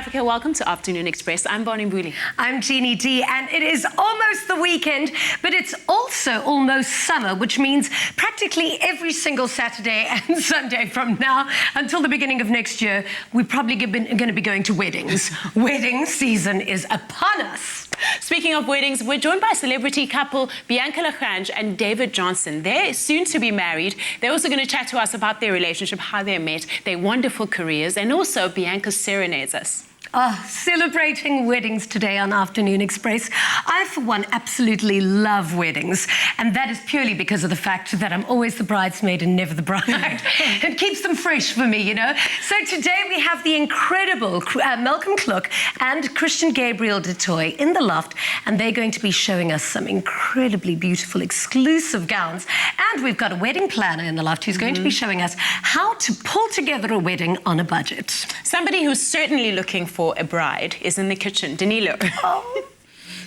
Africa, welcome to Afternoon Express. I'm Bonnie Mbuli. I'm Jeannie D, and it is almost the weekend, but it's also almost summer, which means practically every single Saturday and Sunday from now until the beginning of next year, we're probably going to be going to weddings. Wedding season is upon us. Speaking of weddings, we're joined by celebrity couple Bianca Le Grange and David Johnson. They're soon to be married. They're also going to chat to us about their relationship, how they met, their wonderful careers, and also Bianca serenades us. Oh, celebrating weddings today on Afternoon Express. I, for one, absolutely love weddings. And that is purely because of the fact that I'm always the bridesmaid and never the bride. It keeps them fresh for me, you know. So today we have the incredible KLuK and Christian Gabriel de Toy in the loft. And they're going to be showing us some incredibly beautiful, exclusive gowns. And we've got a wedding planner in the loft who's going to be showing us how to pull together a wedding on a budget. Somebody who's certainly looking for a bride is in the kitchen. Danilo. Oh.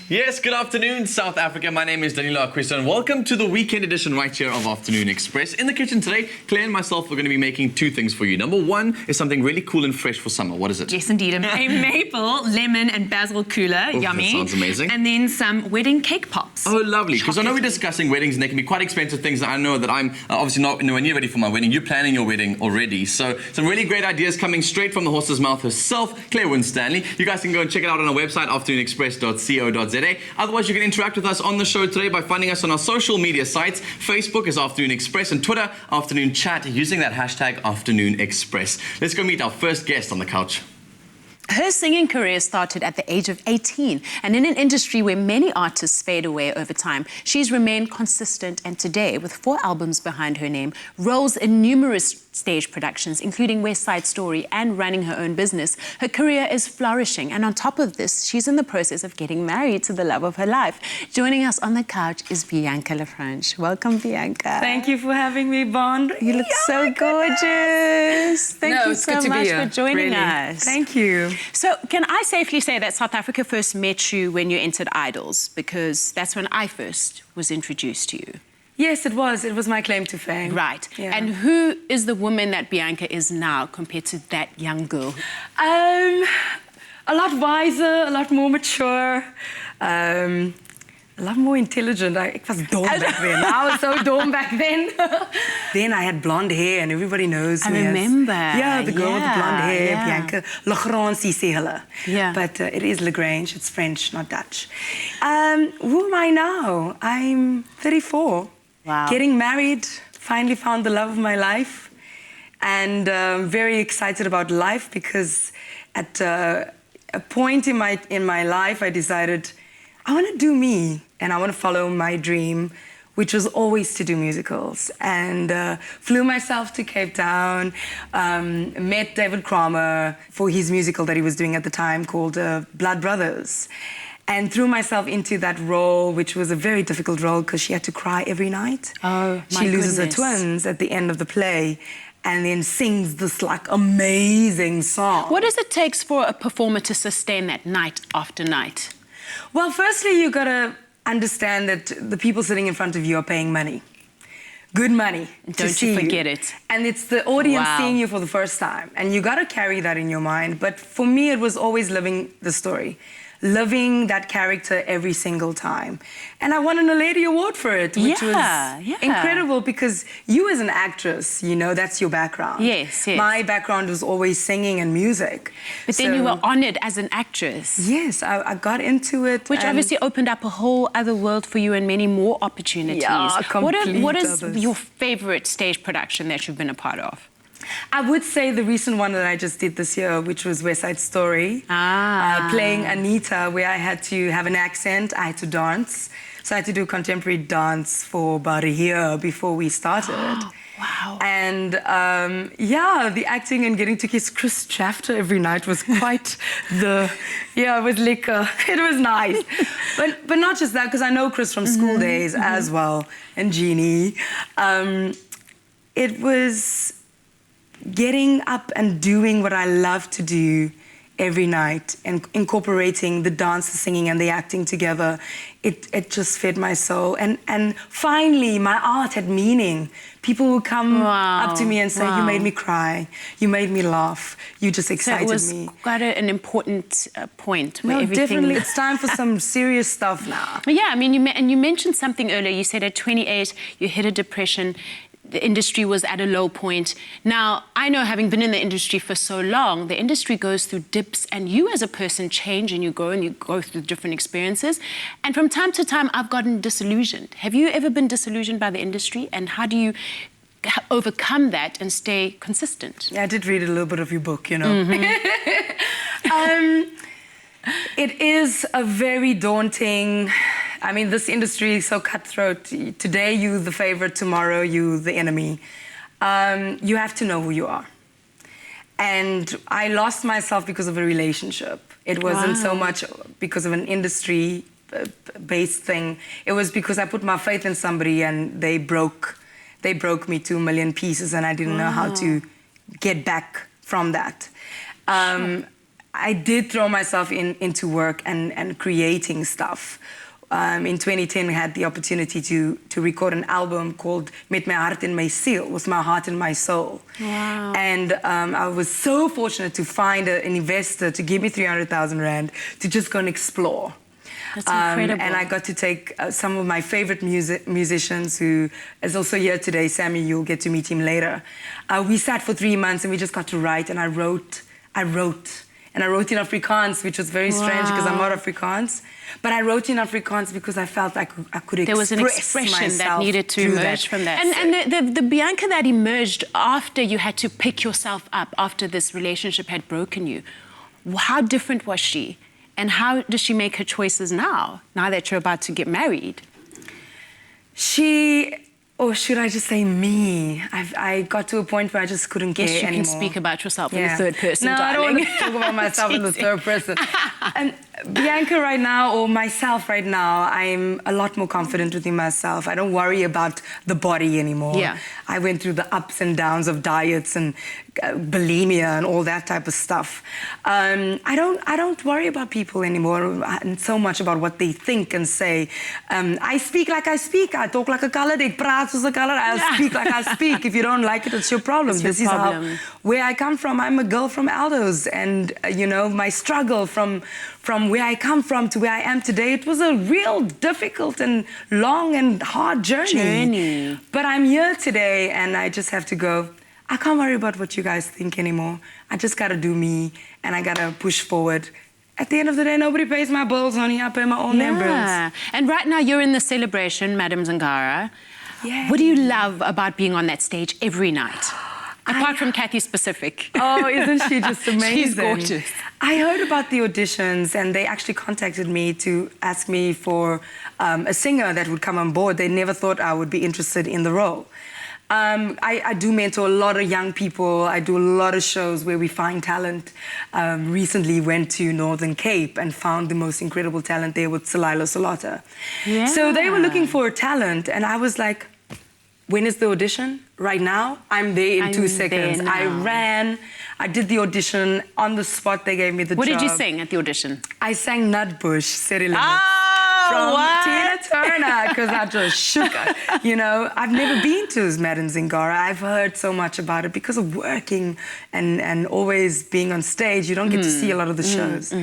Yes, good afternoon, South Africa. My name is Danilo Aquista, and welcome to the weekend edition right here of Afternoon Express. In the kitchen today, Claire and myself are going to be making two things for you. Number one is something really cool and fresh for summer. What is it? Yes, indeed. A maple, lemon, and basil cooler. Oof, yummy. That sounds amazing. And then some wedding cake pops. Oh, lovely. Because I know we're discussing weddings, and they can be quite expensive things. I know that I'm obviously not nowhere near ready for my wedding. You're planning your wedding already. So some really great ideas coming straight from the horse's mouth herself, Claire Winstanley. You guys can go and check it out on our website, afternoonexpress.co.za. Otherwise, you can interact with us on the show today by finding us on our social media sites. Facebook is Afternoon Express and Twitter, Afternoon Chat, using that hashtag Afternoon Express. Let's go meet our first guest on the couch. Her singing career started at the age of 18, and in an industry where many artists fade away over time, she's remained consistent, and today, with 4 albums behind her name, roles in numerous stage productions, including West Side Story and running her own business, her career is flourishing. And on top of this, she's in the process of getting married to the love of her life. Joining us on the couch is Bianca Le Grange. Welcome, Bianca. Thank you for having me, Bond. You look so gorgeous. Thank you so much for joining us. Thank you. So can I safely say that South Africa first met you when you entered Idols? Because that's when I first was introduced to you. Yes, it was. It was my claim to fame. Right. Yeah. And who is the woman that Bianca is now compared to that young girl? A lot wiser, a lot more mature, a lot more intelligent. I was dumb back then. I was so dumb back then. Then I had blonde hair, and everybody knows me. I remember. Yeah, the girl with the blonde hair, yeah. Bianca Le Grange, say hulle. Yeah. But it is Le Grange. It's French, not Dutch. Who am I now? I'm 34. Wow. Getting married, finally found the love of my life, and very excited about life because at a point in my life I decided I want to do me and I want to follow my dream, which was always to do musicals, and flew myself to Cape Town, met David Kramer for his musical that he was doing at the time called Blood Brothers. And threw myself into that role, which was a very difficult role because she had to cry every night. Oh, my She loses goodness. her twins at the end of the play and then sings this like amazing song. What does it take for a performer to sustain that night after night? Well, firstly, you gotta understand that the people sitting in front of you are paying money. Good money. Don't you forget it. And it's the audience Wow. seeing you for the first time. And you gotta carry that in your mind. But for me, it was always living the story. Living that character every single time. And I won an Lady Award for it, which was incredible because you as an actress, you know, that's your background. Yes, yes. My background was always singing and music. But then you were honoured as an actress. Yes, I got into it. Which obviously opened up a whole other world for you and many more opportunities. Yeah, What is others. your favourite stage production that you've been a part of? I would say the recent one that I just did this year, which was West Side Story. Playing Anita, where I had to have an accent, I had to dance. So I had to do contemporary dance for about a year before we started. Wow. And yeah, the acting and getting to kiss Chris Shafter every night was quite it was liquor. It was nice. but not just that, because I know Chris from school days as well, and Jeannie. It was getting up and doing what I love to do every night and incorporating the dance, the singing, and the acting together. It just fed my soul. And finally, my art had meaning. People would come up to me and say, you made me cry, you made me laugh, you just excited me. So it was quite an important point where No, everything... definitely, it's time for some serious stuff now. Yeah, I mean, you mentioned something earlier. You said at 28, you hit a depression. The industry was at a low point. Now, I know, having been in the industry for so long, the industry goes through dips, and you as a person change and you go through different experiences. And from time to time, I've gotten disillusioned. Have you ever been disillusioned by the industry? And how do you overcome that and stay consistent? Yeah, I did read a little bit of your book, you know. It is a very daunting... I mean, this industry is so cutthroat. Today, you the favorite, tomorrow, you the enemy. You have to know who you are. And I lost myself because of a relationship. It wasn't so much because of an industry-based thing. It was because I put my faith in somebody and they broke me to a million pieces, and I didn't know how to get back from that. I did throw myself into work and creating stuff. In 2010, we had the opportunity to record an album called Met My Hart en My Ziel, with my heart and my soul. Wow. And I was so fortunate to find an investor to give me 300,000 Rand to just go and explore. That's incredible. And I got to take some of my favorite musicians, who is also here today, Sammy, you'll get to meet him later. We sat for 3 months and we just got to write, and I wrote. And I wrote in Afrikaans, which was very strange because I'm not Afrikaans. But I wrote in Afrikaans because I felt I could express There was an expression that needed to emerge from that. And the Bianca that emerged after you had to pick yourself up, after this relationship had broken you, how different was she? And how does she make her choices now that you're about to get married? Or should I just say me? I got to a point where I just couldn't care anymore. Yes, you can speak about yourself in the third person, No, darling. I don't want to talk about myself in the third person. And Bianca right now, or myself right now, I'm a lot more confident within myself. I don't worry about the body anymore. Yeah. I went through the ups and downs of diets and bulimia and all that type of stuff. I don't worry about people anymore, and so much about what they think and say. I speak like I speak. I talk like a colored. Ik praat soos 'n colored. I'll speak like I speak. If you don't like it, it's your problem. It's your This problem. is where I come from. I'm a girl from Aldo's, and you know, my struggle from where I come from to where I am today, it was a real difficult and long and hard journey. But I'm here today, and I just have to go, I can't worry about what you guys think anymore. I just gotta do me, and I gotta push forward. At the end of the day, nobody pays my bills, honey. I pay my own damn bills. And right now, you're in the celebration, Madam Zangara. Yeah. What do you love about being on that stage every night? Apart from Kathy Specific. Oh, isn't she just amazing? She's gorgeous. I heard about the auditions, and they actually contacted me to ask me for a singer that would come on board. They never thought I would be interested in the role. I do mentor a lot of young people. I do a lot of shows where we find talent. Recently went to Northern Cape and found the most incredible talent there with Salila Salata. Yeah. So they were looking for a talent, and I was like, when is the audition? Right now? I'm there in 2 seconds. I ran. I did the audition on the spot. They gave me the job. What did you sing at the audition? I sang Nutbush, City Limits. Oh, From Tina Turner, because I just shook her. You know, I've never been to Madam Zingara. I've heard so much about it because of working and always being on stage. You don't get to see a lot of the shows.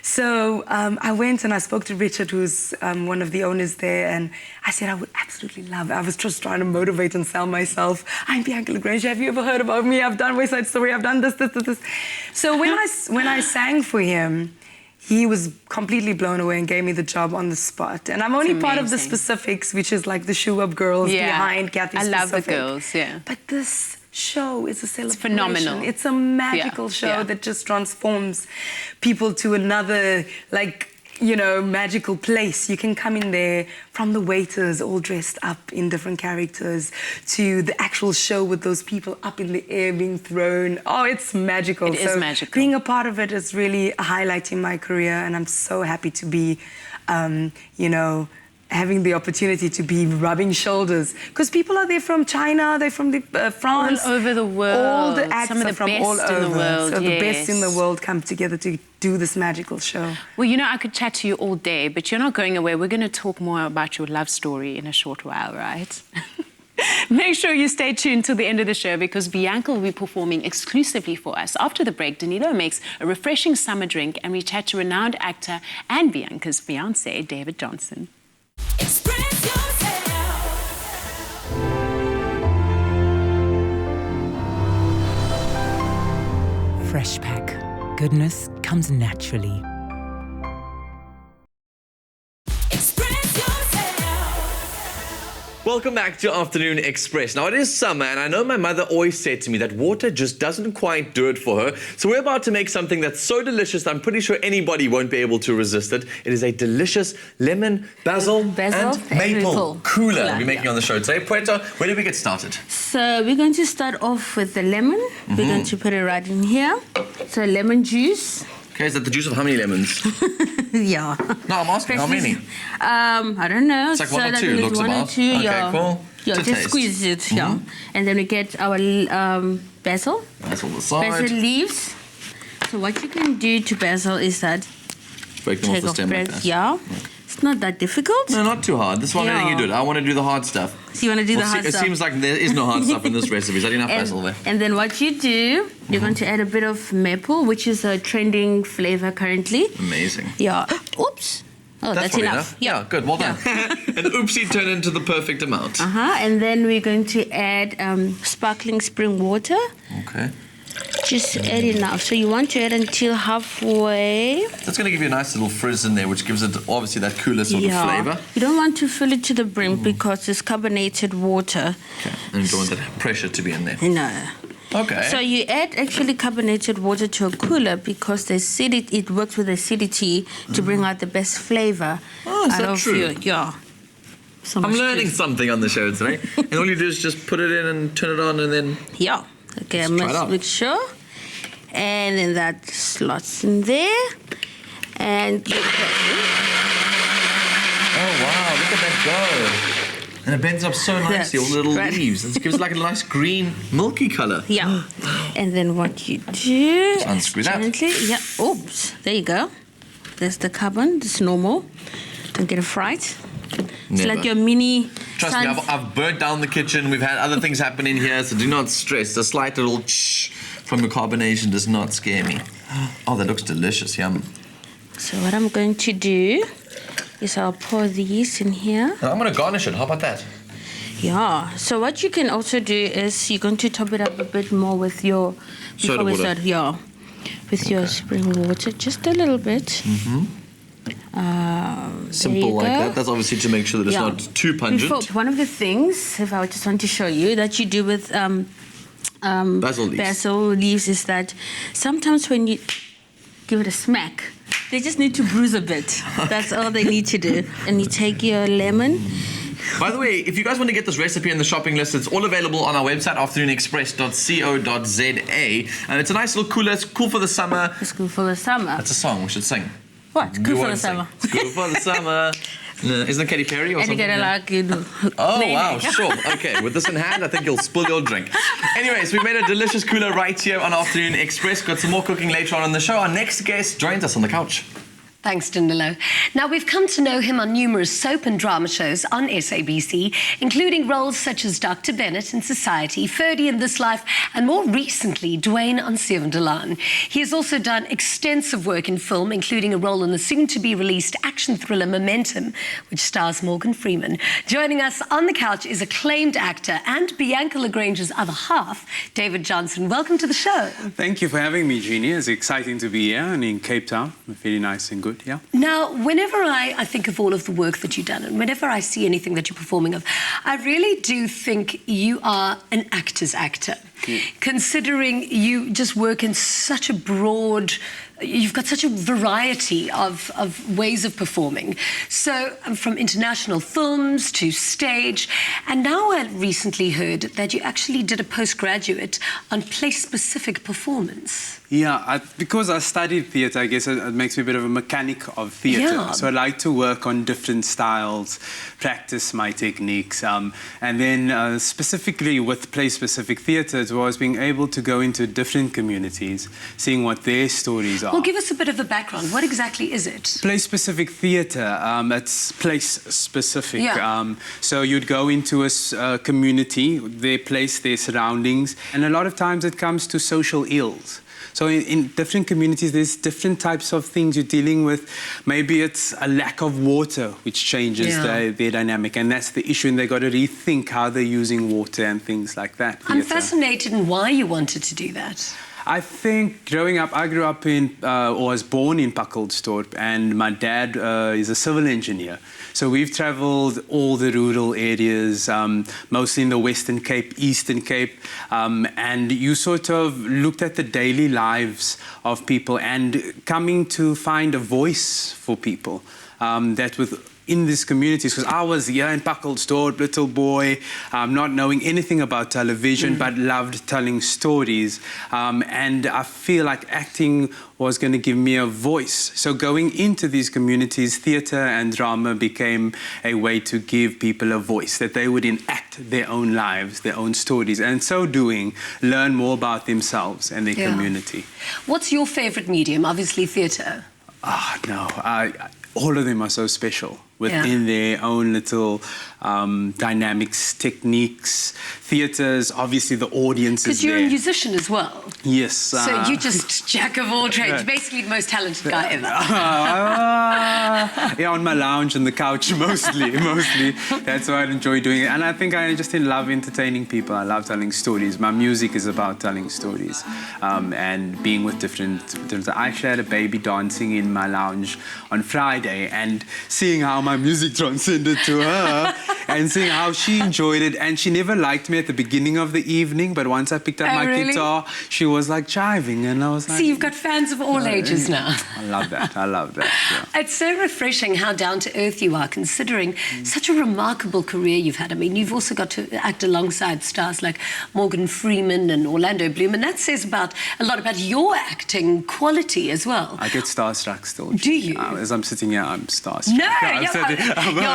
So I went and I spoke to Richard, who's one of the owners there, and I said I would absolutely love it. I was just trying to motivate and sell myself. I'm Bianca Le Grange. Have you ever heard about me? I've done West Side Story. I've done this. So when I sang for him, he was completely blown away and gave me the job on the spot. And I'm only part of the specifics, which is like the shoe up girls behind Kathy Specific. I love the girls, yeah. But this show is a celebration. It's phenomenal. It's a magical show that just transforms people to another, like, you know, magical place. You can come in there, from the waiters all dressed up in different characters to the actual show with those people up in the air being thrown. Oh, it's magical. It is magical. Being a part of it is really a highlight in my career, and I'm so happy to be, you know, having the opportunity to be rubbing shoulders, because people are there from China, they're from France, All over the world. All the acts Some of are the from best all over. in the world, So the best in the yes. world come together to do this magical show. Well, you know, I could chat to you all day, but you're not going away. We're going to talk more about your love story in a short while, right? Make sure you stay tuned till the end of the show, because Bianca will be performing exclusively for us. After the break, Danilo makes a refreshing summer drink, and we chat to renowned actor and Bianca's fiancé, David Johnson. Express yourself. Fresh Pack. Goodness comes naturally. Express yourself. Welcome back to Afternoon Express. Now, it is summer, and I know my mother always said to me that water just doesn't quite do it for her. So we're about to make something that's so delicious that I'm pretty sure anybody won't be able to resist it. It is a delicious lemon, basil, and maple cooler we're making on the show today. Puerto, where did we get started? So we're going to start off with the lemon. We're going to put it right in here. So lemon juice. Okay, is that the juice of how many lemons? Yeah. No, I'm asking how many. I don't know. It's like one or two, like looks one about. or two, Okay, yeah. cool. Yeah, To just taste. squeeze it, yeah. And then we get our basil. That's on the side. Basil leaves. So what you can do to basil is that Break them off take the off stem like bread. that. Yeah. It's not that difficult. No, not too hard. This is why I'm letting you do it. I want to do the hard stuff. So you want to do the Well, hard it stuff. seems like there is no hard stuff in this recipe. Is that enough basil there? And then what you do, you're going to add a bit of maple, which is a trending flavor currently. Amazing. Yeah. Oops. Oh, that's probably enough. Yeah, good. Well done. And oopsie turned into the perfect amount. And then we're going to add sparkling spring water. Okay. Just add enough. So you want to add until halfway. That's going to give you a nice little frizz in there, which gives it obviously that cooler sort of flavour. You don't want to fill it to the brim because it's carbonated water. Okay. And you don't want that pressure to be in there. No. Okay. So you add actually carbonated water to a cooler because the acidity, it works with acidity to bring out the best flavour Oh, is out that of true? yeah. So I'm much learning juice. something on the show today. And all you do is just put it in and turn it on and then... Yeah. Okay, I Let's try it must out. make sure. And then that slots in there. And you Oh, wow. Look at that go. And it bends up so nicely, all the little right. leaves. It gives it like a nice green, milky colour. yeah. And then what you do... Just unscrew that. gently, yeah. Oops. There you go. There's the carbon. It's normal. Don't get it fried. It's Never. like your mini... Trust me, I've burnt down the kitchen. We've had other things happen in here, so do not stress. A slight little shh from the carbonation does not scare me. Oh, that looks delicious. Yum. So what I'm going to do is I'll pour these in here. Now, I'm going to garnish it. How about that? Yeah. So what you can also do is you're going to top it up a bit more with your... Soda before we water. start, yeah. With your spring water, just a little bit. Mm-hmm. Simple like that. That's obviously to make sure that it's not too pungent. One of the things, if I just want to show you, that you do with basil leaves is that sometimes when you give it a smack, they just need to bruise a bit. That's all they need to do. And you take your lemon. By the way, if you guys want to get this recipe in the shopping list, it's all available on our website, afternoonexpress.co.za. And it's a nice little cooler. It's cool for the summer. It's good for the summer. That's a song we should sing. What? We Good for the won't sing. summer. It's good for the summer. No, isn't it Katy Perry or And you something? gotta like it. Oh, wow, sure. Okay, with this in hand, I think you'll spill your drink. Anyways, we made a delicious cooler right here on Afternoon Express. Got some more cooking later on in the show. Our next guest joins us on the couch. Thanks, Danilo. Now, we've come to know him on numerous soap and drama shows on SABC, including roles such as Dr. Bennett in Society, Ferdy in This Life, and more recently, Dwayne on Seven de Laan. He has also done extensive work in film, including a role in the soon-to-be-released action thriller Momentum, which stars Morgan Freeman. Joining us on the couch is acclaimed actor and Bianca Le Grange's other half, David Johnson. Welcome to the show. Thank you for having me, Jeannie. It's exciting to be here and in Cape Town. Really nice and good, yeah. Now, whenever I think of all of the work that you've done and whenever I see anything that you're performing of, I really do think you are an actor's actor. considering you just work in such a broad, you've got such a variety of ways of performing. So from international films to stage, and now I recently heard that you actually did a postgraduate on place-specific performance. Yeah, because I studied theatre, I guess it makes me a bit of a mechanic of theatre. Yeah. So I like to work on different styles, practice my techniques, and then specifically with place-specific theatre, it was being able to go into different communities, seeing what their stories are. Well, give us a bit of a background. What exactly is it? Place-specific theatre, it's place-specific. Yeah. So you'd go into a community, their place, their surroundings, and a lot of times it comes to social ills. So in different communities, there's different types of things you're dealing with. Maybe it's a lack of water, which changes their dynamic, and that's the issue, and they've got to rethink how they're using water and things like that. I'm fascinated in why you wanted to do that. I think growing up, I grew up in, or was born in Pakkeldorp, and my dad is a civil engineer. So we've travelled all the rural areas, mostly in the Western Cape, Eastern Cape, and you sort of looked at the daily lives of people and coming to find a voice for people that in these communities, because I was here in Pakkeldorp, little boy, not knowing anything about television, but loved telling stories. And I feel like acting was going to give me a voice. So going into these communities, theatre and drama became a way to give people a voice, that they would enact their own lives, their own stories, and in so doing, learn more about themselves and their community. What's your favourite medium? Obviously theatre. No, all of them are so special within their own little dynamics, techniques. Theatres, obviously the audience is there. Because you're a musician as well. Yes. So you're just jack of all trades, basically the most talented guy ever. Yeah, on my lounge on the couch mostly. That's why I enjoy doing it. And I think I just love entertaining people. I love telling stories. My music is about telling stories and being with different. I actually had a baby dancing in my lounge on Friday, and seeing how my music transcended to her and seeing how she enjoyed it. And she never liked me at the beginning of the evening, but once I picked up my guitar, she was like jiving, and I was like... See, you've got fans of all ages now. I love that. Yeah. It's so refreshing how down-to-earth you are, considering such a remarkable career you've had. I mean, you've also got to act alongside stars like Morgan Freeman and Orlando Bloom, and that says a lot about your acting quality as well. I get starstruck still. Do you? As I'm sitting here, I'm starstruck. No,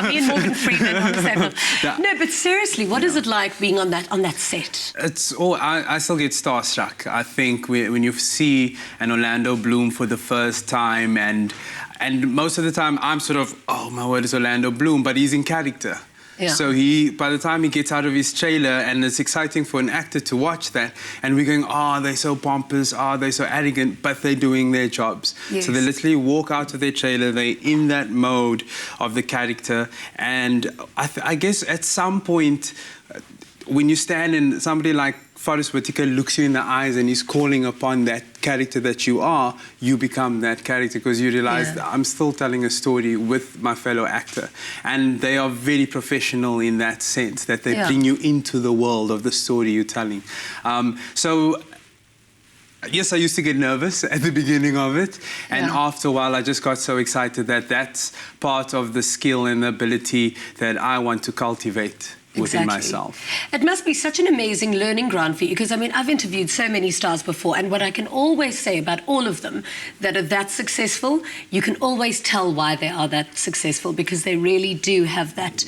me and Morgan Freeman on the same level. No, but seriously, what is it like being on that set? I still get starstruck. I think when you see an Orlando Bloom for the first time, and most of the time I'm sort of, oh my word, it's Orlando Bloom, but he's in character. Yeah. So by the time he gets out of his trailer, and it's exciting for an actor to watch that, and we're going, oh, they're so pompous, oh, they're so arrogant, but they're doing their jobs. Yes. So they literally walk out of their trailer, they're in that mode of the character, and I guess at some point, when you stand and somebody like Forrest Whitaker looks you in the eyes and he's calling upon that character that you are, you become that character, because you realize that I'm still telling a story with my fellow actor. And they are very professional in that sense, that they bring you into the world of the story you're telling. Yes, I used to get nervous at the beginning of it, and after a while I just got so excited that that's part of the skill and the ability that I want to cultivate within myself. It must be such an amazing learning ground for you, because I mean, I've interviewed so many stars before, and what I can always say about all of them that are that successful, you can always tell why they are that successful, because they really do have that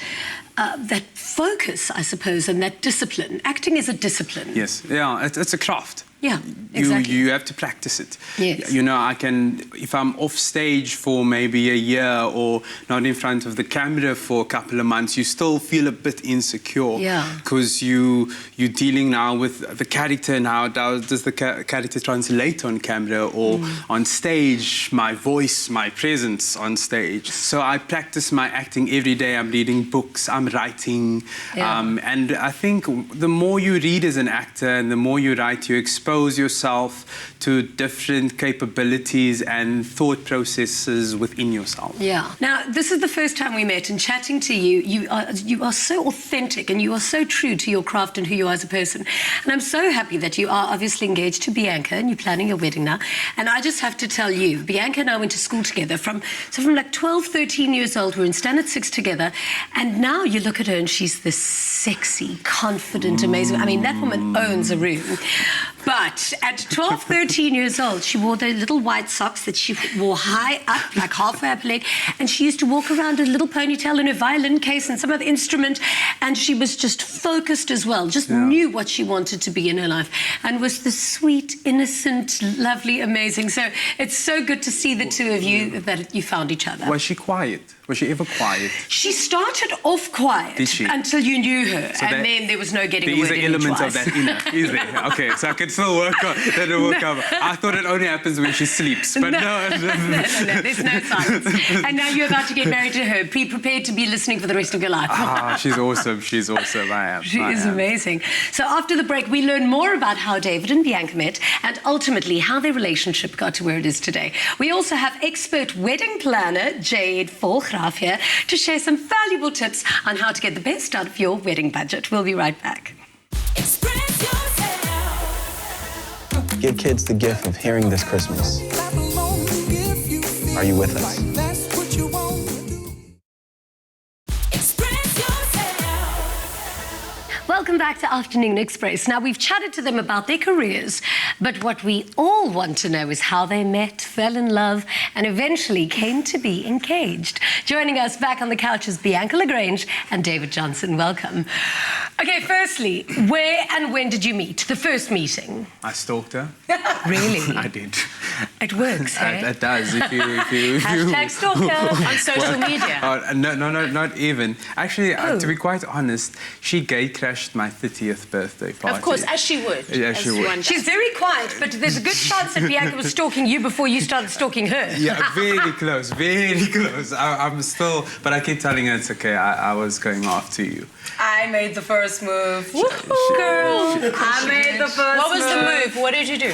focus, I suppose, and that discipline. Acting is a discipline. Yes, it's a craft. Yeah, exactly. You have to practice it. Yes. You know, if I'm off stage for maybe a year or not in front of the camera for a couple of months, you still feel a bit insecure. Yeah. Because you're dealing now with the character, and how does the character translate on camera or on stage, my voice, my presence on stage. So I practice my acting every day. I'm reading books, I'm writing. And I think the more you read as an actor and the more you write, you expose expose yourself to different capabilities and thought processes within yourself. Yeah. Now, this is the first time we met, and chatting to you, you are so authentic and you are so true to your craft and who you are as a person. And I'm so happy that you are obviously engaged to Bianca and you're planning your wedding now. And I just have to tell you, Bianca and I went to school together from like 12, 13 years old. We were in Standard 6 together. And now you look at her and she's this sexy, confident, amazing. I mean, that woman owns a room. But at 12, 13 years old, she wore the little white socks that she wore high up, like halfway up her leg. And she used to walk around with a little ponytail and a violin case and some other instrument. And she was just focused as well, just knew what she wanted to be in her life. And was the sweet, innocent, lovely, amazing. So it's so good to see the two of you, that you found each other. Was she quiet? Was she ever quiet? She started off quiet. Did she? Until you knew her. So and then there was no getting there a word is in an element twice. of that inner, is there? Okay, so I can still work on that. I thought it only happens when she sleeps, but no. No, there's no silence. And now you're about to get married to her. Be prepared to be listening for the rest of your life. She's awesome. She's awesome. I am. She is amazing. So after the break, we learn more about how David and Bianca met and ultimately how their relationship got to where it is today. We also have expert wedding planner Jade Volgraaf here to share some valuable tips on how to get the best out of your wedding budget. We'll be right back. Express yourself. Give kids the gift of hearing this Christmas. Are you with us? Express yourself. Welcome back to Afternoon Express. Now, we've chatted to them about their careers, but what we all want to know is how they met, fell in love, and eventually came to be engaged. Joining us back on the couch is Bianca Le Grange and David Johnson. Welcome. Okay, firstly, where and when did you meet? The first meeting? I stalked her. Really? I did. It works, eh? It does. If you Hashtag stalker. On social media. No, not even. Actually, to be quite honest, she gate crashed my 30th birthday party. Of course, as she would. Yeah, she would. one does. She's very quiet, but there's a good chance that Bianca was stalking you before you started stalking her. Yeah, very close, very close. I'm still, but I keep telling her it's okay. I was going after you. I made the first move. Girl. I made the first move. What was the move? What did you do?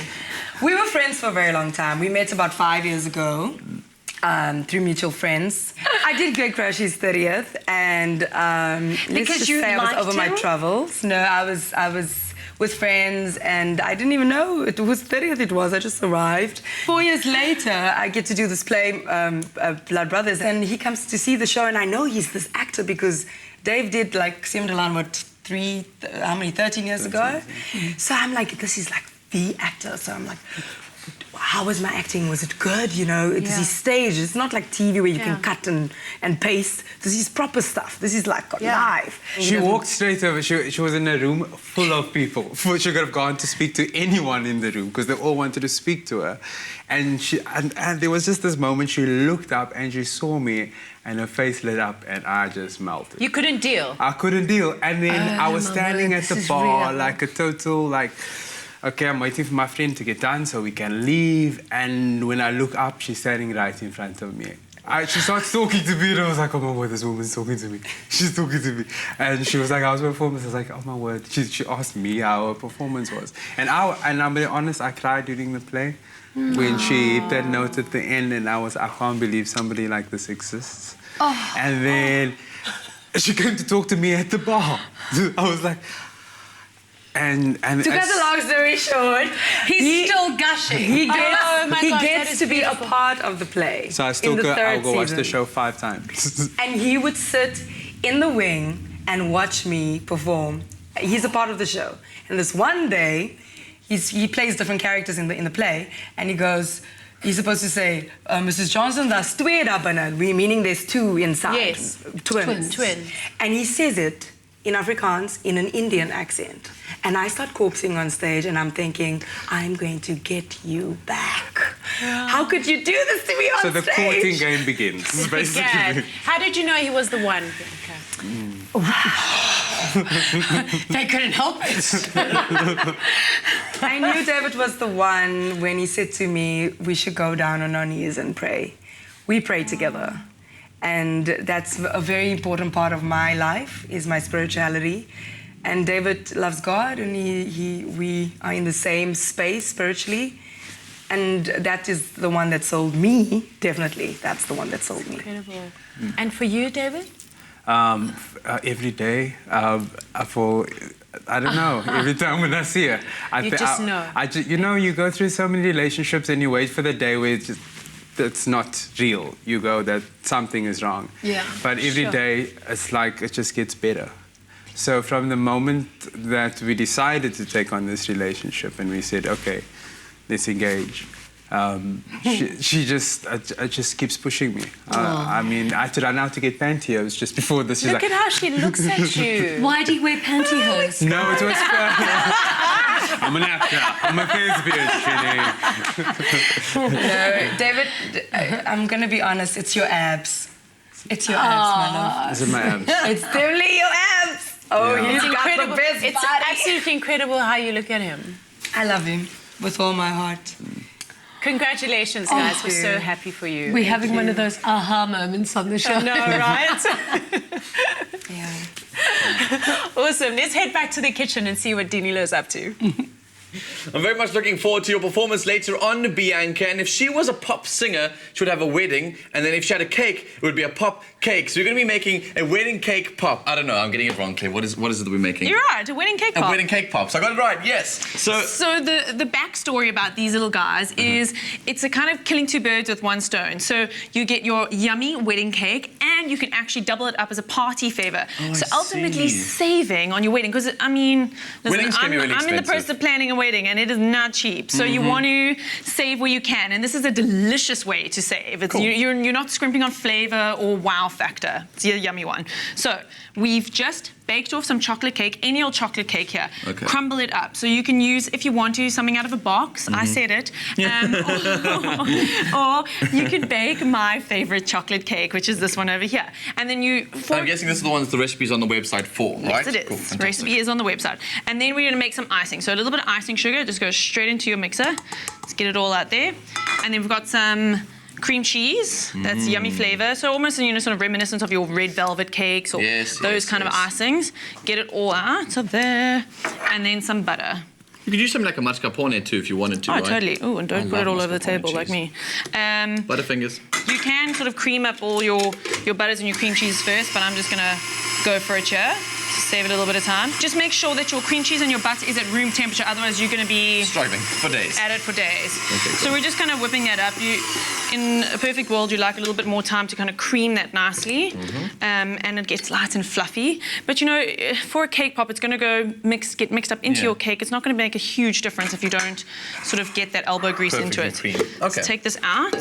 We were friends for a very long time. We met about 5 years ago through mutual friends. I did gate crash his 30th, and let's Because just you say I was liked over my him? travels. No, I was with friends, and I didn't even know it was 30th. It was. I just arrived. 4 years later, I get to do this play, Blood Brothers, and he comes to see the show, and I know he's this actor because Dave did like Simdalan, 13 years ago. So I'm like, this is like the actor. So I'm like, how was my acting? Was it good? You know, this is stage. It's not like TV where you can cut and paste. This is proper stuff. This is like live. She walked straight over. She was in a room full of people. She could have gone to speak to anyone in the room because they all wanted to speak to her. And there was just this moment she looked up and she saw me and her face lit up and I just melted. You couldn't deal. I couldn't deal. And then I was my standing word, at the this is bar real. like a total okay, I'm waiting for my friend to get done so we can leave. And when I look up, she's standing right in front of me. She starts talking to me and I was like, oh my word, this woman's talking to me. She's talking to me. And she was like, how's my performance? I was like, oh my word. She asked me how her performance was. And I'm being honest, I cried during the play. When she hit that note at the end and I can't believe somebody like this exists. And then she came to talk to me at the bar. I was like, and To cut the long story short, He's still gushing. he Oh my gets, he gosh, that gets is to be a beautiful. part of the play. So I in still the I'll third go watch the season. show 5 times. And he would sit in the wing and watch me perform. He's a part of the show. And this one day, he plays different characters in the play, and he goes, he's supposed to say, Mrs. Johnson, that's twee daar binne. Meaning there's two inside. Yes. Twins. Twins. And he says it in Afrikaans in an Indian accent. And I start corpsing on stage and I'm thinking, I'm going to get you back. How could you do this to me on So the stage? courting game begins, basically. Gad. How did you know he was the one? They couldn't help it. I knew David was the one when he said to me, we should go down on our knees and pray. We pray together. And that's a very important part of my life, is my spirituality. And David loves God, and we are in the same space spiritually. And that is the one that sold me, definitely. That's the one that sold me. Incredible. And for you, David? Every day, I don't know. Every time when I see her, You just know. You know, you go through so many relationships and you wait for the day where it's not real. You go that something is wrong. Yeah, But every sure. day, it's like it just gets better. So from the moment that we decided to take on this relationship and we said, okay, let's engage. She just keeps pushing me. I mean, I had to run out to get pantyhose just before this. She's Look like, at how she looks at you. Why do you wear pantyhose? no, it was I'm an actor. I'm a thespian, Shinny. No, David, I'm going to be honest, it's your abs. It's your abs, my love. Is it my abs? It's definitely your abs. Oh, Yeah. he's It's got incredible. the best It's body. absolutely incredible how you look at him. I love him with all my heart. Congratulations, guys. We're you. so happy for you. We're having one of those aha moments on the show. No, right? Yeah. Awesome. Let's head back to the kitchen and see what Dinilo's up to. I'm very much looking forward to your performance later on, Bianca. And if she was a pop singer, she would have a wedding. And then if she had a cake, it would be a pop cake. So you're going to be making a wedding cake pop. I don't know. I'm getting it wrong, Claire. What is it that we're making? You're right, a wedding cake A pop. wedding cake pop. So I got it right. Yes. So the backstory about these little guys is it's a kind of killing two birds with one stone. So you get your yummy wedding cake and you can actually double it up as a party favor. So ultimately saving on your wedding. Because, I mean, listen, Weddings can be really I'm in the expensive. process of planning a wedding and it is not cheap. So you want to save where you can. And this is a delicious way to save. It's, you're not scrimping on flavor or wow factor. It's a yummy one. So we've just baked off some chocolate cake, any old chocolate cake here. Okay. Crumble it up. So you can use, if you want to, something out of a box. I said it. Or you can bake my favorite chocolate cake, which is this one over here. And then I'm guessing this is the one that the recipe's on the website for, right? Yes, it is. Cool, The fantastic. recipe is on the website. And then we're going to make some icing. So a little bit of icing sugar just goes straight into your mixer. Let's get it all out there. And then we've got some cream cheese. That's yummy flavor. So almost, sort of reminiscent of your red velvet cakes or those kind of icings. Get it all out of there. And then some butter. You could use something like a mascarpone too if you wanted to, Oh, right? totally. Oh, and don't I put it love all over the mascarpone table like cheese. me. Butterfingers. You can sort of cream up all your butters and your cream cheese first, but I'm just going to go for it here to save it a little bit of time. Just make sure that your cream cheese and your butter is at room temperature, otherwise you're going to be Struggling for days. at it for days. Okay, So we're just kind of whipping that up. In a perfect world, you like a little bit more time to kind of cream that nicely, and it gets light and fluffy. But for a cake pop, it's going to get mixed up into your cake. It's not going to make a huge difference if you don't sort of get that elbow grease into it. Perfectly creamed. Okay. So take this out.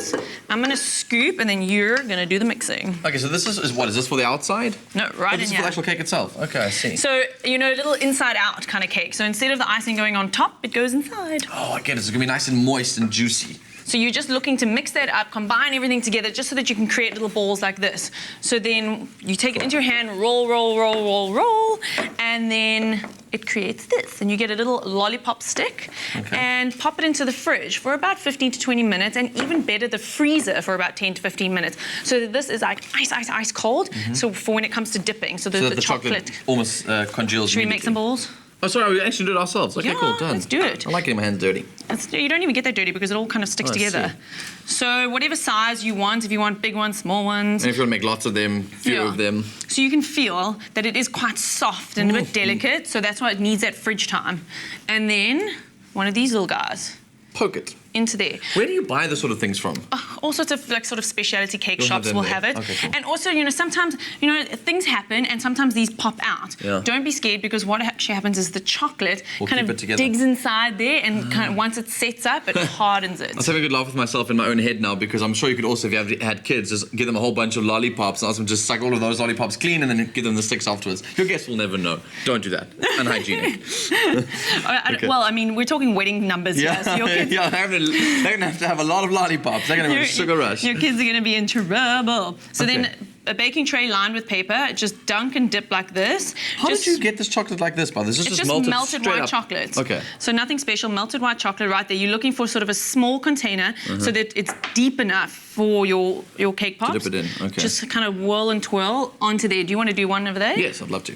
I'm going to scoop, and then you're going to do the mixing. Okay, so this is what? Is this for the outside? No, right This in is for the here. actual cake itself. Okay, I see. So, a little inside-out kind of cake. So instead of the icing going on top, it goes inside. Oh, I get it. It's going to be nice and moist and juicy. So you're just looking to mix that up, combine everything together, just so that you can create little balls like this. So then you take it into your hand, roll, roll, roll, roll, roll, and then it creates this. And you get a little lollipop stick and pop it into the fridge for about 15 to 20 minutes, and even better, the freezer for about 10 to 15 minutes. So that this is like ice, ice, ice cold. So for when it comes to dipping, so So that the chocolate. almost congeals. Should we make some balls? Oh, sorry, we actually do it ourselves. Okay, Yeah, cool, done. let's do it. I like getting my hands dirty. You don't even get that dirty because it all kind of sticks Oh, I together. So whatever size you want, if you want big ones, small ones. And if you want to make lots of them, fewer of them. So you can feel that it is quite soft and a bit delicate, so that's why it needs that fridge time. And then one of these little guys Poke it. into there. Where do you buy this sort of things from? All sorts of sort of specialty cake You'll have shops them will there. have it. Okay, cool. And also, sometimes, things happen and sometimes these pop out. Yeah. Don't be scared, because what actually happens is the chocolate We'll kind keep of it together. digs inside there, and kind of once it sets up, it hardens it. I was having a good laugh with myself in my own head now, because I'm sure you could also, if you have had kids, just give them a whole bunch of lollipops and ask them to just suck all of those lollipops clean and then give them the sticks afterwards. Your guests will never know. Don't do that. Unhygienic. Okay. Well, I mean, we're talking wedding numbers here, so your kids they're going to have to have a lot of lollipops. They're going to have a sugar rush. Your kids are going to be in trouble. So then a baking tray lined with paper, just dunk and dip like this. How did you get this chocolate like this, by this? Is It's just just melted white up? chocolate. Okay. So nothing special, melted white chocolate right there. You're looking for sort of a small container so that it's deep enough for your cake pops. dip it in, okay. Just kind of whirl and twirl onto there. Do you want to do one over there? Yes, I'd love to.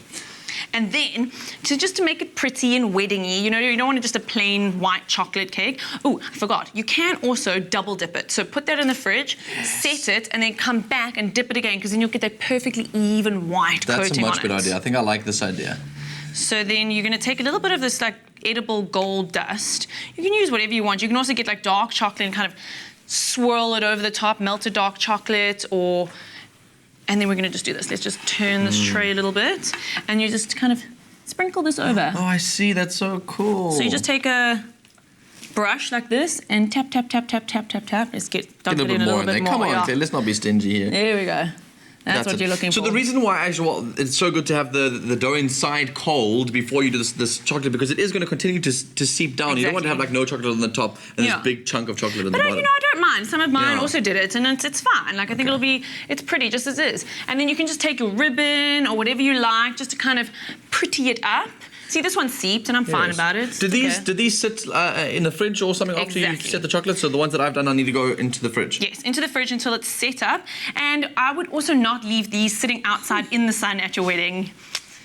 And then, just to make it pretty and weddingy, you don't want just a plain white chocolate cake. Oh, I forgot. You can also double dip it. So put that in the fridge, set it, and then come back and dip it again, because then you'll get that perfectly even white coating on it. That's a much better idea. I think I like this idea. So then you're going to take a little bit of this like edible gold dust. You can use whatever you want. You can also get like dark chocolate and kind of swirl it over the top, melted dark chocolate, and then we're going to just do this. Let's just turn this tray a little bit, and you just kind of sprinkle this over. Oh, I see. That's so cool. So you just take a brush like this and tap, tap, tap, tap, tap, tap, tap. Let's get a little bit more in there. Come on, yeah. let's not be stingy here. There we go. That's what you're looking for. So the reason why it's so good to have the dough inside cold before you do this chocolate, because it is going to continue to seep down. Exactly. You don't want to have like no chocolate on the top and this big chunk of chocolate on the bottom. But I don't mind. Some of mine also did it, and it's fine. Like I think it's pretty just as is. And then you can just take your ribbon or whatever you like, just to kind of pretty it up. See, this one seeped, and I'm fine about it. Did these sit in the fridge or something after you set the chocolate? So the ones that I've done, I need to go into the fridge. Yes, into the fridge until it's set up. And I would also not leave these sitting outside in the sun at your wedding.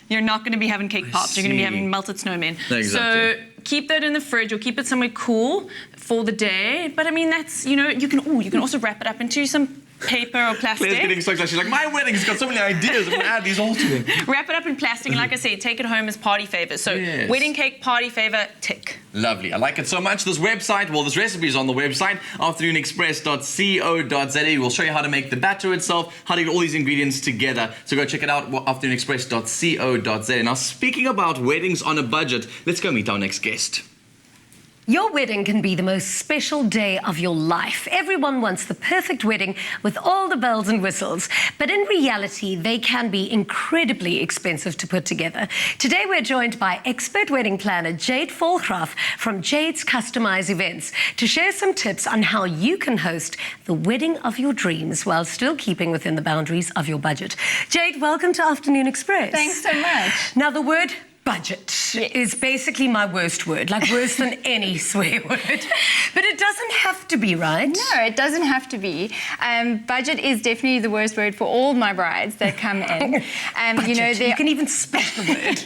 You're not going to be having cake pops. You're going to be having melted snowmen. Exactly. So keep that in the fridge or keep it somewhere cool for the day. But I mean, that's, you can also wrap it up into some paper or plastic. Claire's getting so excited. She's like, my wedding's got so many ideas. I'm going to add these all to it. Wrap it up in plastic, and like I said, take it home as party favors. So wedding cake, party favor, tick. Lovely. I like it so much. This recipe is on the website, afternoonexpress.co.za. We'll show you how to make the batter itself, how to get all these ingredients together. So go check it out, afternoonexpress.co.za. Now, speaking about weddings on a budget, let's go meet our next guest. Your wedding can be the most special day of your life. Everyone wants the perfect wedding with all the bells and whistles. But in reality, they can be incredibly expensive to put together. Today, we're joined by expert wedding planner Jade Volgraaf from Jade's Customized Events to share some tips on how you can host the wedding of your dreams while still keeping within the boundaries of your budget. Jade, welcome to Afternoon Express. Thanks so much. Now, the word budget is basically my worst word, like worse than any swear word. But it doesn't have to be, right? No, it doesn't have to be. Budget is definitely the worst word for all my brides that come in. You can even spell the word.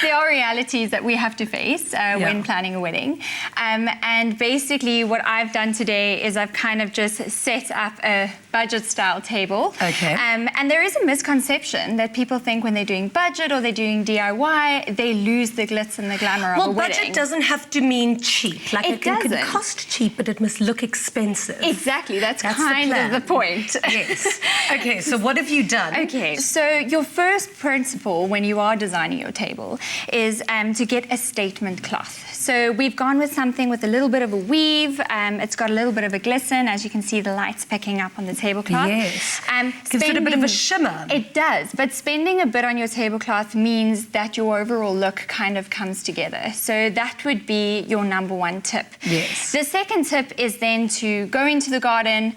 There are realities that we have to face when planning a wedding. And basically what I've done today is I've kind of just set up a budget-style table. Okay. And there is a misconception that people think when they're doing budget or they're doing DIY, they lose the glitz and the glamour of a wedding. Well, budget doesn't have to mean cheap. Like it can doesn't. cost cheap, but it must look expensive. Exactly, that's kind of the point. Yes. Okay, so what have you done? Okay, so your first principle when you are designing your table is to get a statement cloth. So we've gone with something with a little bit of a weave. It's got a little bit of a glisten. As you can see, the light's picking up on the tablecloth. Yes. Gives it a bit of a shimmer. It does, but spending a bit on your tablecloth means that your overall look kind of comes together. So that would be your number one tip. Yes. The second tip is then to go into the garden,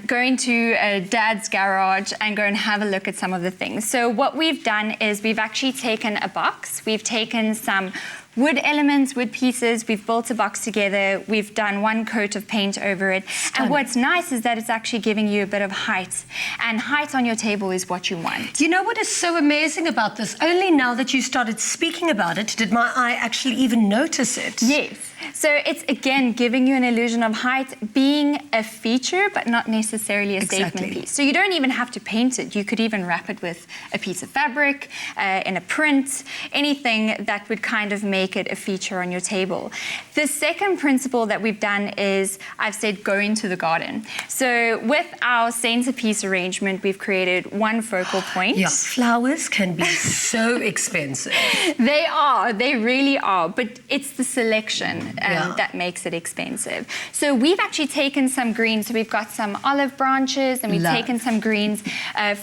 go into Dad's garage and go and have a look at some of the things. So what we've done is we've actually taken a box, we've taken some wood elements, wood pieces, we've built a box together, we've done one coat of paint over it. Stunning. And what's nice is that it's actually giving you a bit of height. And height on your table is what you want. You know what is so amazing about this? Only now that you started speaking about it did my eye actually even notice it. Yes. So it's, again, giving you an illusion of height, being a feature, but not necessarily a statement piece. So you don't even have to paint it. You could even wrap it with a piece of fabric, in a print, anything that would kind of make it a feature on your table. The second principle that we've done is, I've said, go into the garden. So with our centerpiece arrangement, we've created one focal point. Yeah, flowers can be so expensive. They really are, but it's the selection that makes it expensive. So we've actually taken some greens. So we've got some olive branches and we've taken some greens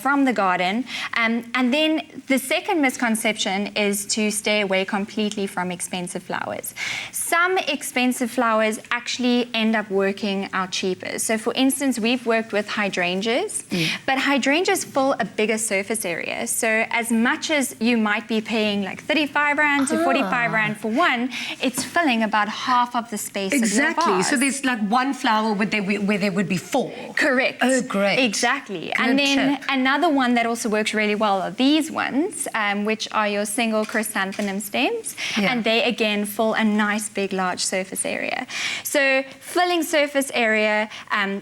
from the garden. And then the second misconception is to stay away completely from expensive flowers. Some expensive flowers actually end up working out cheaper. So for instance, we've worked with hydrangeas, but hydrangeas fill a bigger surface area. So as much as you might be paying like 35 Rand to 45 Rand for one, it's filling about half of the space Exactly. of your vase. So there's like one flower where there would be 4. Correct. Oh, great. Exactly. Good And then tip. another one that also works really well are these ones, which are your single chrysanthemum stems. Yeah. And they, again, fill a nice, big, large surface area. So filling surface area,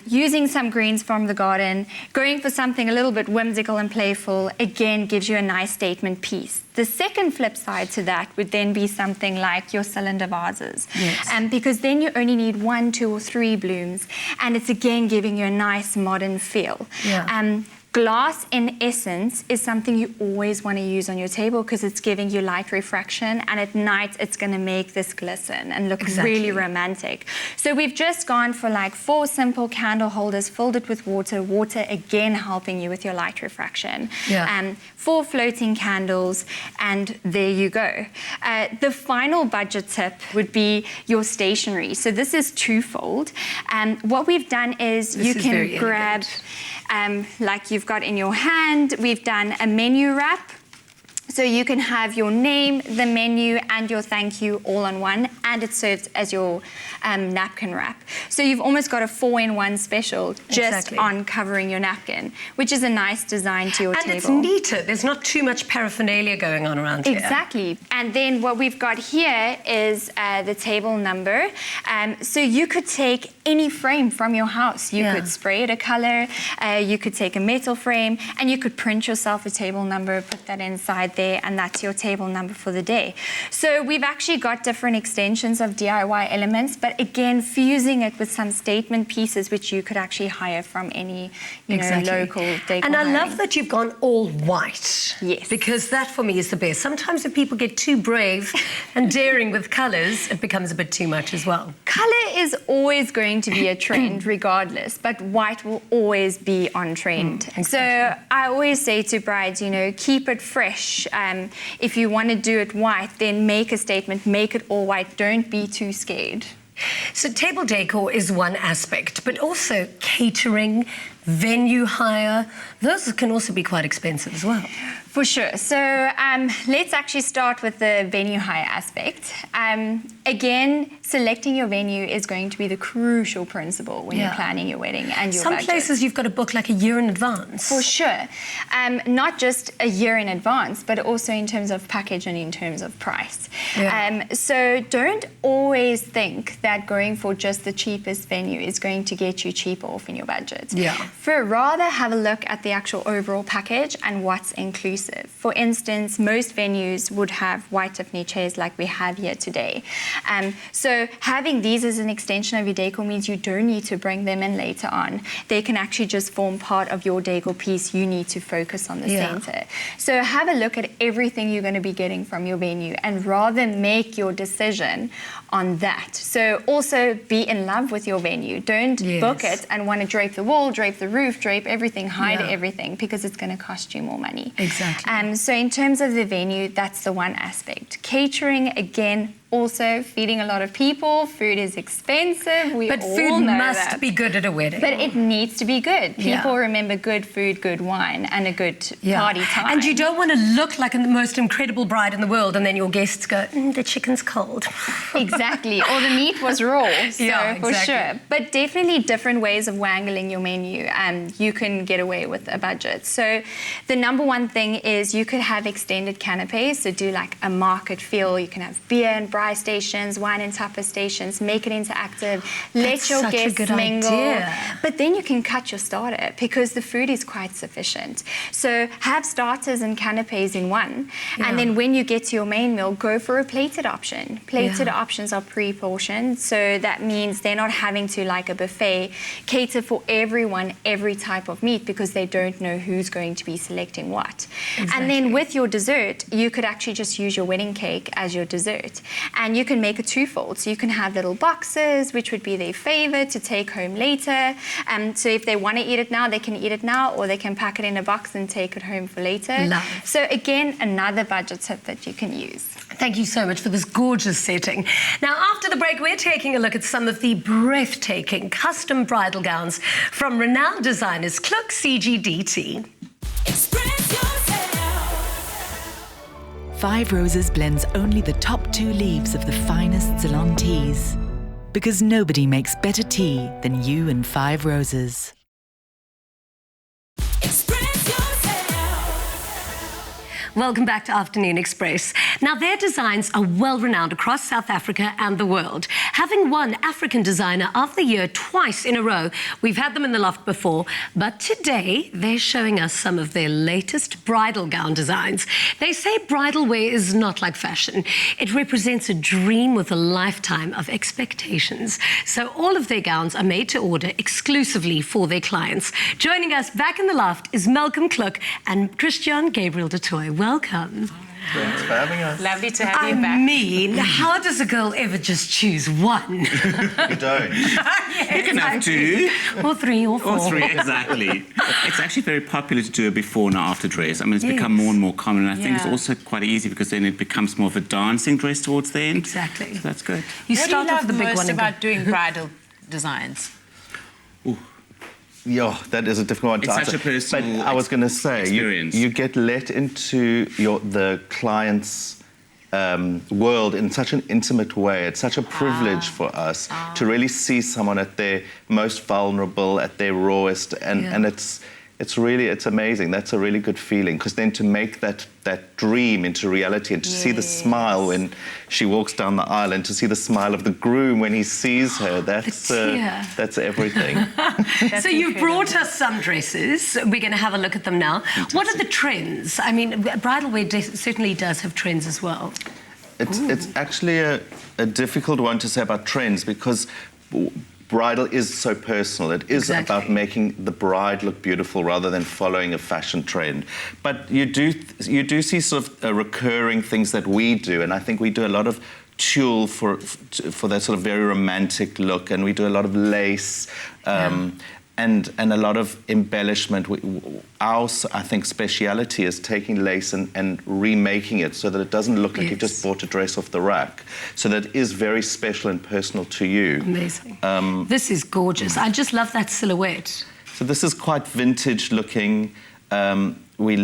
using some greens from the garden, going for something a little bit whimsical and playful, again, gives you a nice statement piece. The second flip side to that would then be something like your cylinder vases. Yes. Because then you only need 1, 2, or 3 blooms, and it's again giving you a nice modern feel. Yeah. Glass, in essence, is something you always want to use on your table because it's giving you light refraction, and at night it's going to make this glisten and look really romantic. So we've just gone for like 4 simple candle holders, filled it with water, water again helping you with your light refraction. Yeah. 4 floating candles, and there you go. The final budget tip would be your stationery. So this is twofold. What we've done is you can grab, like you've got in your hand, we've done a menu wrap. So you can have your name, the menu, and your thank you all on one, and it serves as your napkin wrap. So you've almost got a 4-in-1 special just on covering your napkin, which is a nice design to your table. And it's neater. There's not too much paraphernalia going on around here. Exactly. And then what we've got here is the table number. So you could take any frame from your house. You could spray it a color, you could take a metal frame, and you could print yourself a table number, put that inside there, and that's your table number for the day. So we've actually got different extensions of DIY elements, but again, fusing it with some statement pieces which you could actually hire from any local decor. And I love that you've gone all white. Yes. Because that for me is the best. Sometimes if people get too brave and daring with colours, it becomes a bit too much as well. Colour is always going to be a trend regardless, but white will always be on trend. So I always say to brides, keep it fresh. If you want to do it white, then make a statement, make it all white. Don't be too scared. So table decor is one aspect, but also catering, venue hire, those can also be quite expensive as well. For sure. So let's actually start with the venue hire aspect. Again, selecting your venue is going to be the crucial principle when you're planning your wedding and your budget. Some places you've got to book like a year in advance. For sure. Not just a year in advance, but also in terms of package and in terms of price. So don't always think that going for just the cheapest venue is going to get you cheaper off in your budget. Rather have a look at the actual overall package and what's inclusive. For instance, most venues would have white Tiffany chairs like we have here today. So having these as an extension of your decor means you don't need to bring them in later on. They can actually just form part of your decor piece. You need to focus on the center. So have a look at everything you're going to be getting from your venue and rather make your decision on that. So also be in love with your venue. Don't book it and want to drape the wall, drape the roof, drape everything, hide everything, because it's going to cost you more money. So in terms of the venue, that's the one aspect. Catering, again, also feeding a lot of people. Food is expensive. But food must be good at a wedding. But it needs to be good. People remember good food, good wine, and a good party time. And you don't want to look like the most incredible bride in the world and then your guests go, the chicken's cold. Exactly. Or the meat was raw. So for sure. But definitely different ways of wangling your menu. You can get away with a budget. So the number one thing is you could have extended canapes. So do like a market feel. You can have beer and braai stations, wine and tapa stations, make it interactive, let your guests mingle. But then you can cut your starter because the food is quite sufficient. So have starters and canapes in one. And then when you get to your main meal, go for a plated option. Plated options are pre-portioned. So that means they're not having to, like a buffet, cater for everyone, every type of meat because they don't know who's going to be selecting what. And then with your dessert, you could actually just use your wedding cake as your dessert. And you can make a twofold. So you can have little boxes, which would be their favorite to take home later. So if they want to eat it now, they can eat it now, or they can pack it in a box and take it home for later. So again, another budget tip that you can use. Thank you so much for this gorgeous setting. Now, after the break, we're taking a look at some of the breathtaking custom bridal gowns from renowned designers KLuK CGDT. Express yourself. Five Roses blends only the top 2 leaves of the finest Ceylon teas. Because nobody makes better tea than you and Five Roses. Express yourself. Welcome back to Afternoon Express. Now, their designs are well-renowned across South Africa and the world. Having won African Designer of the Year twice in a row, we've had them in the loft before, but today they're showing us some of their latest bridal gown designs. They say bridal wear is not like fashion. It represents a dream with a lifetime of expectations. So all of their gowns are made to order exclusively for their clients. Joining us back in the loft is KLuK and Christian Gabriel de Toy. Welcome. Thanks for having us. Lovely to have I you back. mean, how does a girl ever just choose one? You don't. Yes, You can have 2. Or 3 or 4. Or 3, exactly. It's actually very popular to do a before and after dress. I mean, it's become more and more common, and I think it's also quite easy because then it becomes more of a dancing dress towards the end. Exactly. So that's good. You What start do you off love with the big most one. and about go- doing bridal designs? Yeah, that is a difficult one to It's answer. such a personal But I was going to say, experience. you get let into the client's world in such an intimate way. It's such a privilege for us to really see someone at their most vulnerable, at their rawest, and it's amazing. That's a really good feeling, because then to make that dream into reality and to see the smile when she walks down the aisle and to see the smile of the groom when he sees her, that's everything. So you've brought us some dresses. We're going to have a look at them now. What are the trends? I mean, bridal wear certainly does have trends as well. It's actually a difficult one to say about trends, because bridal is so personal. It is about making the bride look beautiful rather than following a fashion trend. But you do see sort of recurring things that we do, and I think we do a lot of tulle for that sort of very romantic look, and we do a lot of lace. And a lot of embellishment. Our, I think, speciality is taking lace and remaking it so that it doesn't look like you've just bought a dress off the rack. So that it is very special and personal to you. Amazing. This is gorgeous. I just love that silhouette. So this is quite vintage looking. We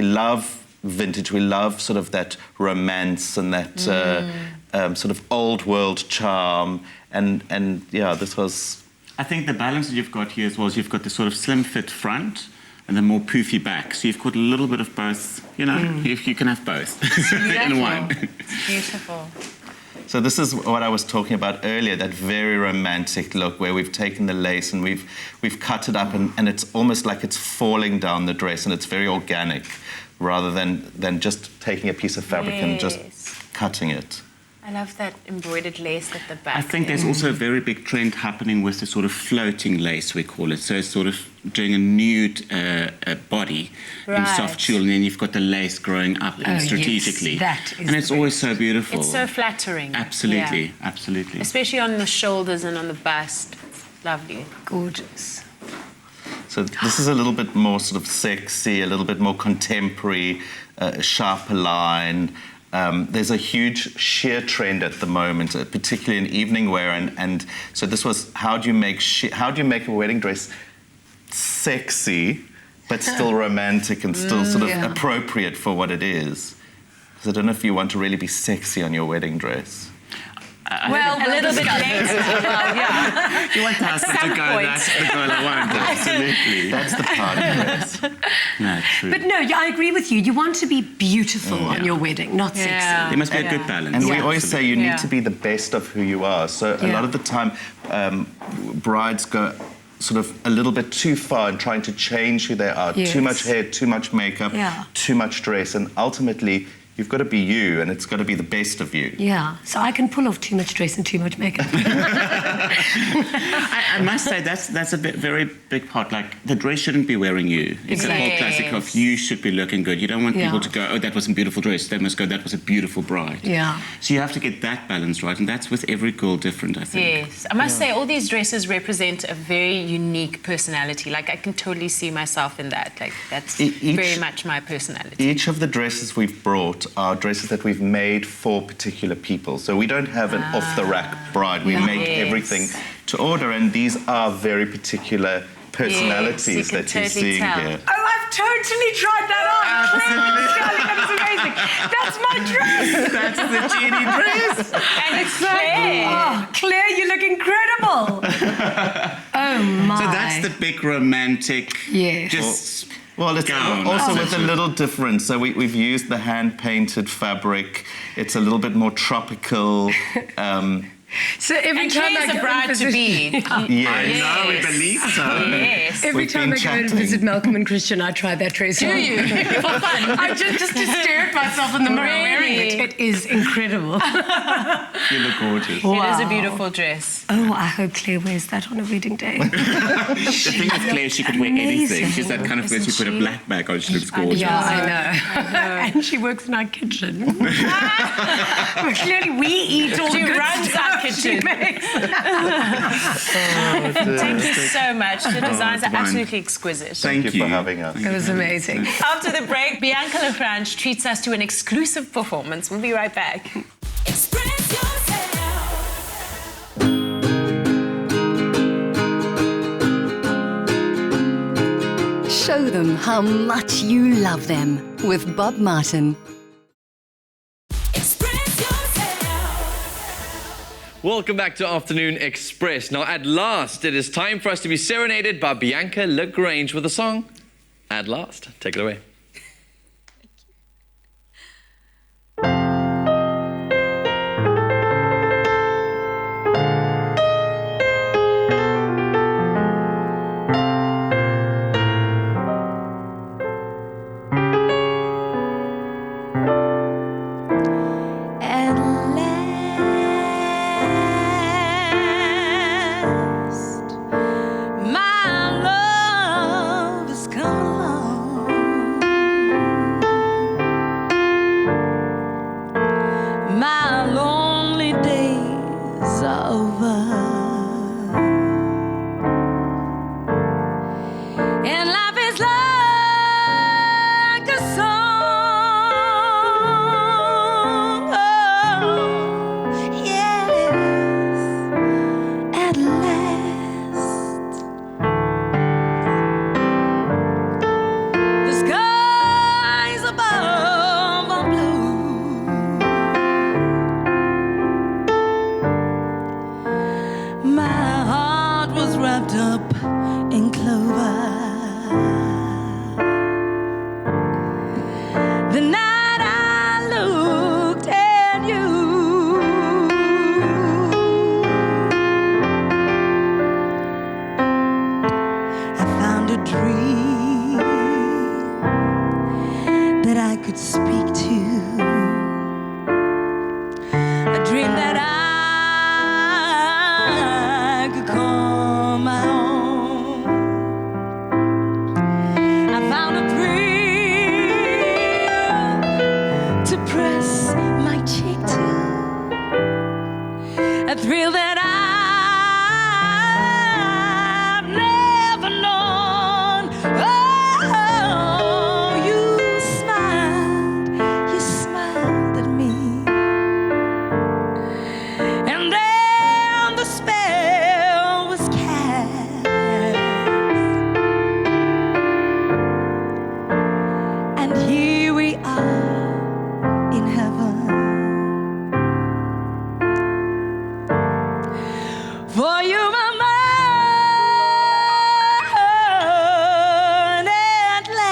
love vintage. We love sort of that romance and that sort of old world charm. And yeah, this was. I think the balance that you've got here as well is you've got the sort of slim fit front and the more poofy back. So you've got a little bit of both, you know, you can have both in one. It's beautiful. So this is what I was talking about earlier, that very romantic look where we've taken the lace and we've cut it up and it's almost like it's falling down the dress, and it's very organic rather than just taking a piece of fabric and just cutting it. I love that embroidered lace at the back. I think there's also a very big trend happening with the sort of floating lace, we call it. So it's sort of doing a nude body in soft tulle, and then you've got the lace growing up strategically. Yes, that is and it's always so beautiful. It's so flattering. Absolutely, absolutely. Especially on the shoulders and on the bust. It's lovely. Gorgeous. So this is a little bit more sort of sexy, a little bit more contemporary, sharper line. There's a huge sheer trend at the moment, particularly in evening wear, and so this was how do you make a wedding dress sexy, but still romantic and still sort of appropriate for what it is? Because I don't know if you want to really be sexy on your wedding dress. Well, a little bit later. You want the husband to go, that's the girl I want. Absolutely. That's the party dress. No, true. But no, I agree with you. You want to be beautiful on your wedding, not sexy. There must be a good balance. And we always say you need to be the best of who you are. So a lot of the time, brides go sort of a little bit too far in trying to change who they are. Too much hair, too much makeup, too much dress, and ultimately you've got to be you, and it's got to be the best of you. Yeah, so I can pull off too much dress and too much makeup. I must say that's a very big part. Like, the dress shouldn't be wearing you. It's a whole classic of you should be looking good. You don't want people to go, oh, that was a beautiful dress. They must go, that was a beautiful bride. Yeah. So you have to get that balance right, and that's with every girl different, I think. Yes, I must say all these dresses represent a very unique personality. Like, I can totally see myself in that. Like, that's very much my personality. Each of the dresses we've brought are dresses that we've made for particular people. So we don't have an off-the-rack bride. We make everything to order, and these are very particular personalities that you're seeing here. Oh, I've I've totally tried that on. Absolutely. That is amazing. That's my dress. That's the genie dress. And it's Claire. Oh, Claire, you look incredible. Oh my. So that's the big romantic. Yes. Just. Well, it's gown. also with a little difference. So we've used the hand-painted fabric. It's a little bit more tropical. So every And time Claire's I a go bride and to visit, be. Yes. No, we believe so. Yes. every We've time been I go and chatting. visit Malcolm and Christian, I try that dress on. Do you? For fun. I just to stare at myself in the mirror wearing it. Really? It is incredible. You look gorgeous. It is a beautiful dress. Oh, I hope Claire wears that on a wedding day. The thing with Claire, she could wear anything. She's that kind of person. She put a black bag on, she looks gorgeous. Yeah, I know. And she works in our kitchen. Well, clearly, we eat all She the good runs stuff our kitchen. she makes. Thank you so much. The designs are fine. absolutely exquisite. Thank you for having us. It was amazing. After the break, Bianca Le Grange treats us to an exclusive performance. We'll be right back. Express yourself. Show them how much you love them with Bob Martin. Express yourself. Welcome back to Afternoon Express. Now, at last, it is time for us to be serenaded by Bianca Le Grange with a song. At last. Take it away. At last, my love has come along. My lonely days are over, and life is like a song. Oh, yes, at last. The skies above are blue. My heart was wrapped up in clover. The night I looked at you, I found a dream that I could speak to, a dream that I could call my own. I found a thrill to press my cheek to, a thrill that I've never known. Oh, you smiled at me, and then the spell was cast, and here we are in heaven. For you are mine at last.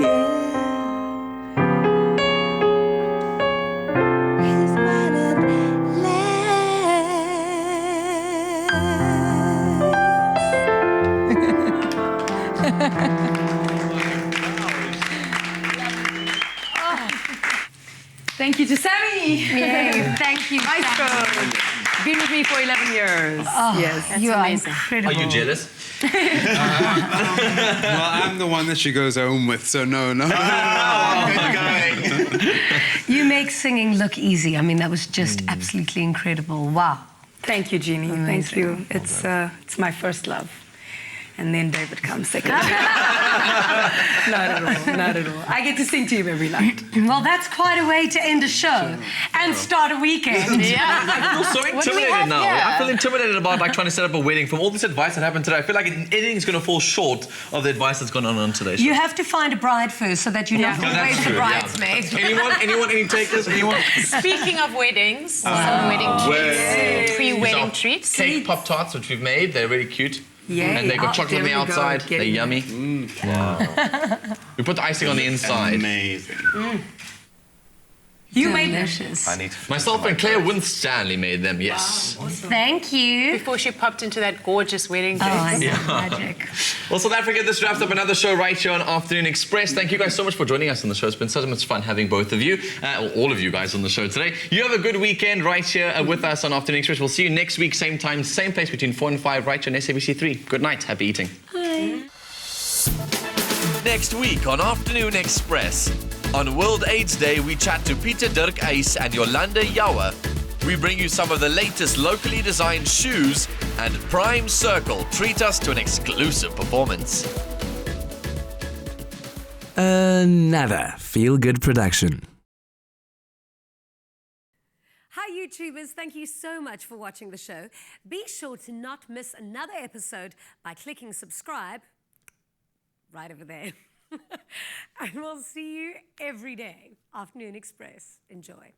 Yeah. He's mine at Thank you to Sammy. Yay, thank you. Maestro. Been with me for 11 years. Yes. You are amazing. incredible. Are you jealous? Well, I'm the one that she goes home with, so no. You make singing look easy. I mean, that was just absolutely incredible. Wow. Thank you, Jeannie. Thank you. It's my first love. and then David comes second. Not at all, not at all. I get to sing to him every night. Well, that's quite a way to end a show and start a weekend. I feel so intimidated now. here? I feel intimidated about like trying to set up a wedding. From all this advice that happened today, I feel like anything's going to fall short of the advice that's gone on today's show. You have to find a bride first so that you know always the bridesmaid. Anyone, any takers? Anyone? Speaking of weddings, some wedding treats, pre-wedding treats. Cake Pop-Tarts, which we've made. They're really cute. Yeah. And they've got chocolate on the outside. They're yummy. Wow. We put the icing on the inside. Amazing. You made Delicious. Myself and Claire Winstanley made them, yes. them. Thank you. Before she popped into that gorgeous wedding Oh, dress. I know, magic. Well, South Africa, this wraps up another show right here on Afternoon Express. Thank you guys so much for joining us on the show. It's been so much fun having both of you, or all of you guys on the show today. You have a good weekend right here with us on Afternoon Express. We'll see you next week, same time, same place, between 4 and 5, right here on SABC3. Good night. Happy eating. Bye. Next week on Afternoon Express. On World AIDS Day, we chat to Pieter Dirk Eys and Yolanda Jouwer. We bring you some of the latest locally designed shoes, and Prime Circle treat us to an exclusive performance. Another feel-good production. Hi YouTubers, thank you so much for watching the show. Be sure to not miss another episode by clicking subscribe right over there. And we'll see you every day. Afternoon Express. Enjoy.